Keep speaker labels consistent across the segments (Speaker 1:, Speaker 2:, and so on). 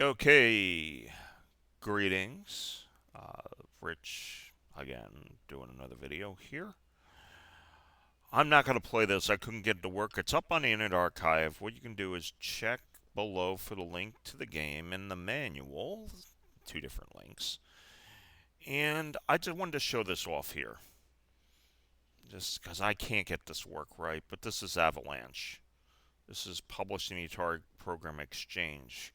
Speaker 1: Okay, greetings. Rich, again, doing another video here. I'm not going to play this. I couldn't get it to work. It's up on the Internet Archive. What you can do is check below for the link to the game in the manual. Two different links. And I just wanted to show this off here. Just because I can't get this to work right. But this is Avalanche. This is published in the Atari Program Exchange.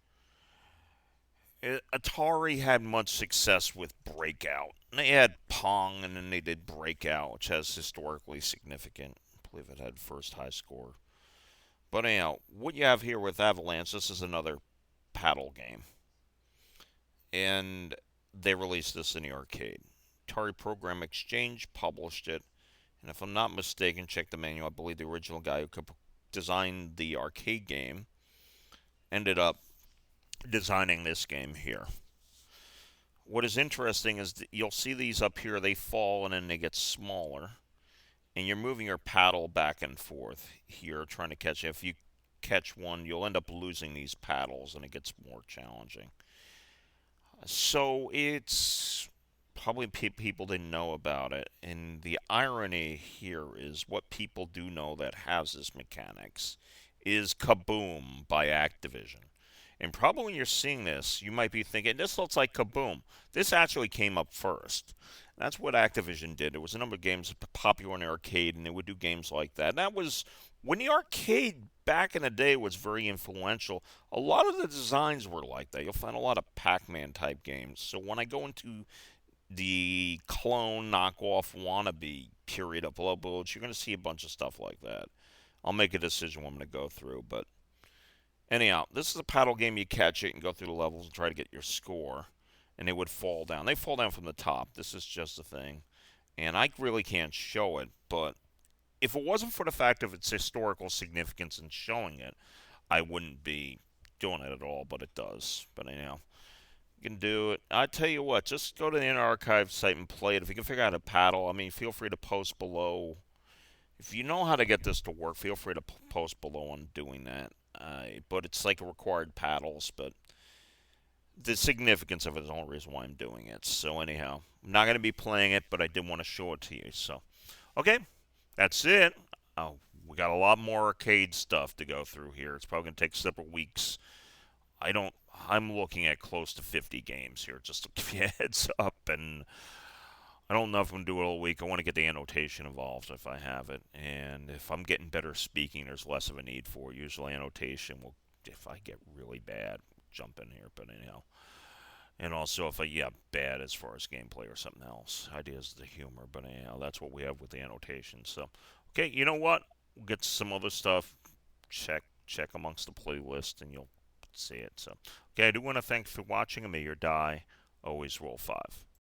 Speaker 1: Atari had much success with Breakout. They had Pong, and then they did Breakout, which has historically significant. I believe it had first high score. But anyhow, what you have here with Avalanche, this is another paddle game, and they released this in the arcade. Atari Program Exchange published it, and if I'm not mistaken, check the manual. I believe the original guy who designed the arcade game ended up designing this game here. What is interesting is that you'll see these up here, they fall and then they get smaller. And you're moving your paddle back and forth here, trying to catch it. If you catch one, you'll end up losing these paddles and it gets more challenging. So it's probably people didn't know about it. And the irony here is what people do know that has this mechanics is Kaboom by Activision. And probably when you're seeing this, you might be thinking, this looks like Kaboom. This actually came up first. That's what Activision did. There was a number of games popular in the arcade, and they would do games like that. And that was when the arcade back in the day was very influential. A lot of the designs were like that. You'll find a lot of Pac-Man type games. So when I go into the clone knockoff wannabe period of Blow Bullets, you're going to see a bunch of stuff like that. I'll make a decision what I'm going to go through, but anyhow, this is a paddle game. You catch it and go through the levels and try to get your score. And they would fall down. They fall down from the top. This is just a thing. And I really can't show it, but if it wasn't for the fact of its historical significance in showing it, I wouldn't be doing it at all, but it does. But anyhow, you can do it. I tell you what, just go to the Inner Archive site and play it. If you can figure out how to paddle, I mean, feel free to post below. If you know how to get this to work, feel free to post below on doing that. But it's like required paddles, but the significance of it is the only reason why I'm doing it. So anyhow, I'm not going to be playing it, but I did want to show it to you. So, okay, that's it. We got a lot more arcade stuff to go through here. It's probably going to take several weeks. I don't. I'm looking at close to 50 games here, just to give you a heads up. And I don't know if I'm going to do it all week. I want to get the annotation involved if I have it. And if I'm getting better speaking, there's less of a need for it. Usually annotation will, if I get really bad, jump in here. But anyhow. And also, if I, yeah, bad as far as gameplay or something else. Ideas, the humor. But anyhow, that's what we have with the annotation. So, okay, you know what? We'll get to some other stuff. Check amongst the playlist, and you'll see it. So, okay, I do want to thank you for watching. And may your die always roll 5.